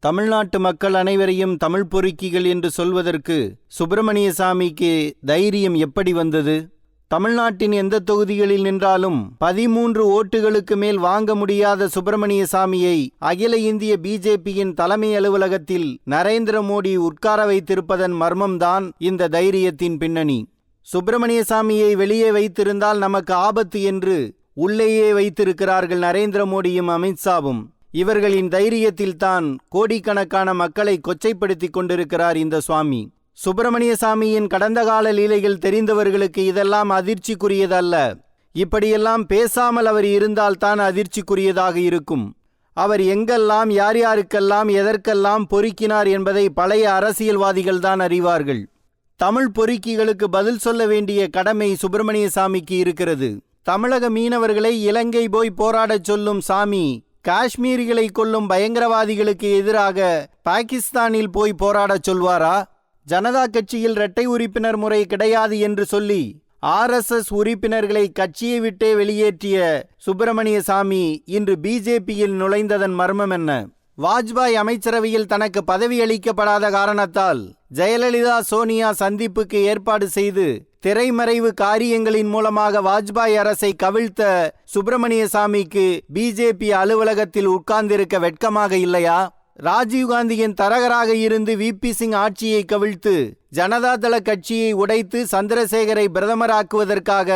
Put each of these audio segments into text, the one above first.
தமிழ்நாட்டு மக்கள் அனைவரையும் தமிழ் பொறுக்கிகள் என்று சொல்வதற்கு சுப்பிரமணிய சாமிக்கு தைரியம் எப்படி வந்தது? தமிழ்நாட்டின் எந்த தொகுதிகளில் நின்றாலும் 13 ஓட்டுகளுக்கு மேல் வாங்க முடியாத சுப்பிரமணிய சாமியை அகில இந்திய பிஜேபியின் தலைமை அலுவலகத்தில் நரேந்திர மோடி உட்கார வைத்திருப்பதன் மர்மம்தான் இந்த தைரியத்தின் பின்னணி. சுப்பிரமணிய சாமியை வெளியே வைத்திருந்தால் நமக்கு ஆபத்து என்று உள்ளேயே வைத்திருக்கிறார்கள் நரேந்திர மோடியும் அமித்ஷாவும். இவர்களின் தைரியத்தில்தான் கோடிக்கணக்கான மக்களை கொச்சைப்படுத்தி கொண்டிருக்கிறார் இந்த சுவாமி. சுப்பிரமணிய சாமியின் கடந்த கால லீலைகள் தெரிந்தவர்களுக்கு இதெல்லாம் அதிர்ச்சிக்குரியதல்ல. இப்படியெல்லாம் பேசாமல் அவர் இருந்தால்தான் அதிர்ச்சிக்குரியதாக இருக்கும். அவர் எங்கெல்லாம் யார் யாருக்கெல்லாம் எதற்கெல்லாம் பொறுக்கினார் என்பதை பழைய அரசியல்வாதிகள்தான் அறிவார்கள். தமிழ் பொறுக்கிகளுக்கு பதில் சொல்ல வேண்டிய கடமை சுப்பிரமணிய சாமிக்கு இருக்கிறது. தமிழக மீனவர்களை இலங்கை போய் போராடச் சொல்லும் சாமி காஷ்மீரிகளை கொல்லும் பயங்கரவாதிகளுக்கு எதிராக பாகிஸ்தானில் போய் போராடச் சொல்வாரா? ஜனதா கட்சியில் இரட்டை உறுப்பினர் முறை கிடையாது என்று சொல்லி RSS உறுப்பினர்களை கட்சியை விட்டே வெளியேற்றிய சுப்பிரமணிய சாமி இன்று பிஜேபியில் நுழைந்ததன் மர்மம் என்ன? வாஜ்பாய் அமைச்சரவையில் தனக்கு பதவி அளிக்கப்படாத காரணத்தால் ஜெயலலிதா சோனியா சந்திப்புக்கு ஏற்பாடு செய்து திரைமறைவு காரியங்களின் மூலமாக வாஜ்பாய் அரசை கவிழ்த்த சுப்பிரமணிய சாமிக்கு பிஜேபி அலுவலகத்தில் உட்கார்ந்திருக்க வெட்கமாக இல்லையா? ராஜீவ்காந்தியின் தரகராக இருந்து VP சிங் ஆட்சியை கவிழ்த்து ஜனதாதள கட்சியை உடைத்து சந்திரசேகரை பிரதமராக்குவதற்காக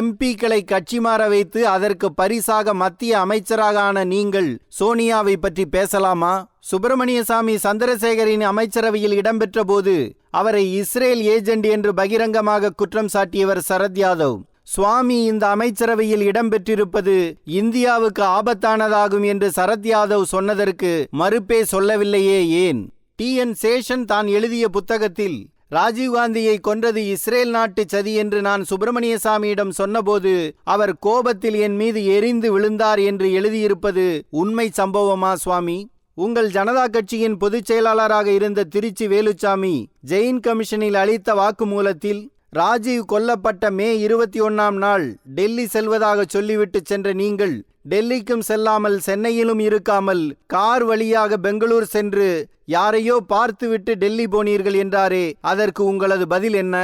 MP-க்களை கட்சி மாற வைத்து அதற்கு பரிசாக மத்திய அமைச்சராக ஆன நீங்கள் சோனியாவை பற்றி பேசலாமா? சுப்பிரமணிய சாமி சந்திரசேகரின் அமைச்சரவையில் இடம்பெற்ற போது அவரை இஸ்ரேல் ஏஜென்ட் என்று பகிரங்கமாக குற்றம் சாட்டியவர் சரத் யாதவ். சுவாமி இந்த அமைச்சரவையில் இடம்பெற்றிருப்பது இந்தியாவுக்கு ஆபத்தானதாகும் என்று சரத் யாதவ் சொன்னதற்கு மறுப்பே சொல்லவில்லையே ஏன்? TN சேஷன் தான் எழுதிய புத்தகத்தில் ராஜீவ்காந்தியை கொன்றது இஸ்ரேல் நாட்டு சதி என்று நான் சுப்பிரமணிய சாமியிடம் சொன்னபோது அவர் கோபத்தில் என் மீது எரிந்து விழுந்தார் என்று எழுதியிருப்பது உண்மை சம்பவமா சுவாமி? உங்கள் ஜனதா கட்சியின் பொதுச் செயலாளராக இருந்த திருச்சி வேலுச்சாமி ஜெயின் கமிஷனில் அளித்த வாக்குமூலத்தில் ராஜீவ் கொல்லப்பட்ட மே 21ஆம் நாள் டெல்லி செல்வதாக சொல்லிவிட்டு சென்ற நீங்கள் டெல்லிக்கும் செல்லாமல் சென்னையிலும் இருக்காமல் கார் வழியாக பெங்களூர் சென்று யாரையோ பார்த்துவிட்டு டெல்லி போனீர்கள் என்றாரே, அதற்கு உங்களது பதில் என்ன?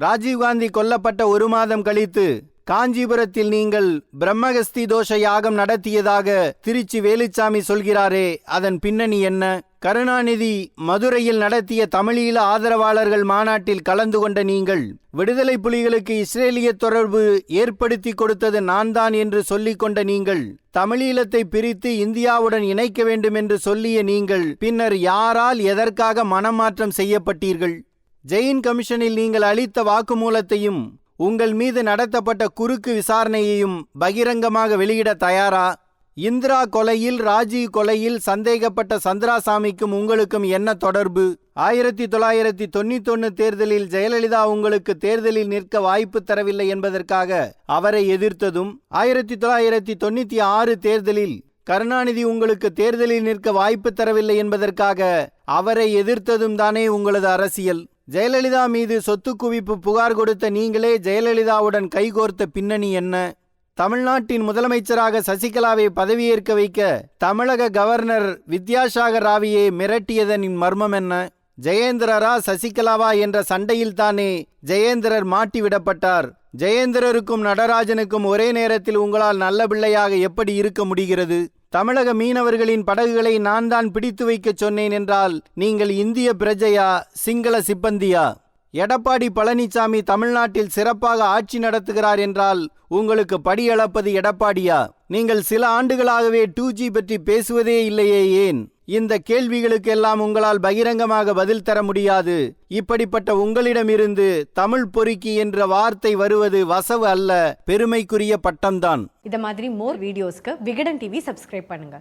ராஜீவ்காந்தி கொல்லப்பட்ட 1 மாதம் கழித்து காஞ்சிபுரத்தில் நீங்கள் பிரம்மகஸ்தி தோஷ யாகம் நடத்தியதாக திருச்சி வேலுச்சாமி சொல்கிறாரே, அதன் பின்னணி என்ன? கருணாநிதி மதுரையில் நடத்திய தமிழீழ ஆதரவாளர்கள் மாநாட்டில் கலந்து கொண்ட நீங்கள் விடுதலை புலிகளுக்கு இஸ்ரேலிய தொடர்பு ஏற்படுத்தி கொடுத்தது நான் தான் என்று சொல்லிக் கொண்ட நீங்கள் தமிழீழத்தை பிரித்து இந்தியாவுடன் இணைக்க வேண்டும் என்று சொல்லிய நீங்கள் பின்னர் யாரால் எதற்காக மனமாற்றம் செய்யப்பட்டீர்கள்? ஜெயின் கமிஷனில் நீங்கள் அளித்த வாக்குமூலத்தையும் உங்கள் மீது நடத்தப்பட்ட குறுக்கு விசாரணையையும் பகிரங்கமாக வெளியிட தயாரா? இந்திரா கொலையில் ராஜீவ் கொலையில் சந்தேகப்பட்ட சந்திராசாமிக்கும் உங்களுக்கும் என்ன தொடர்பு? 1991 தேர்தலில் ஜெயலலிதா உங்களுக்கு தேர்தலில் நிற்க வாய்ப்பு தரவில்லை என்பதற்காக அவரை எதிர்த்ததும் 1996 தேர்தலில் கருணாநிதி உங்களுக்கு தேர்தலில் நிற்க வாய்ப்பு தரவில்லை என்பதற்காக அவரை எதிர்த்ததும் தானே உங்களது அரசியல்? ஜெயலலிதா மீது சொத்து குவிப்பு புகார் கொடுத்த நீங்களே ஜெயலலிதாவுடன் கைகோர்த்த பின்னணி என்ன? தமிழ்நாட்டின் முதலமைச்சராக சசிகலாவை பதவியேற்க வைக்க தமிழக கவர்னர் வித்யாசாகர் ராவியை மிரட்டியதன் மர்மம் என்ன? ஜெயேந்திரரா சசிகலாவா என்ற சண்டையில்தானே ஜெயேந்திரர் மாட்டிவிடப்பட்டார். ஜெயேந்திரருக்கும் நடராஜனுக்கும் ஒரே நேரத்தில் உங்களால் நல்ல பிள்ளையாக எப்படி இருக்க முடிகிறது? தமிழக மீனவர்களின் படகுகளை நான் தான் பிடித்து வைக்க சொன்னேன் என்றால் நீங்கள் இந்திய பிரஜையா சிங்கள சிப்பந்தியா? எடப்பாடி பழனிசாமி தமிழ்நாட்டில் சிறப்பாக ஆட்சி நடத்துகிறார் என்றால் உங்களுக்கு படியளப்பது எடப்பாடியா? நீங்கள் சில ஆண்டுகளாகவே 2G பற்றி பேசுவதே இல்லையே ஏன்? இந்த கேள்விகளுக்கெல்லாம் உங்களால் பகிரங்கமாக பதில் தர முடியாது. இப்படிப்பட்ட உங்களிடமிருந்து தமிழ் பொறுக்கி என்ற வார்த்தை வருவது வசவு அல்ல, பெருமைக்குரிய பட்டம்தான். இத மாதிரி மோர் வீடியோஸ்க்கு விகடன் டிவி சப்ஸ்கிரைப் பண்ணுங்க.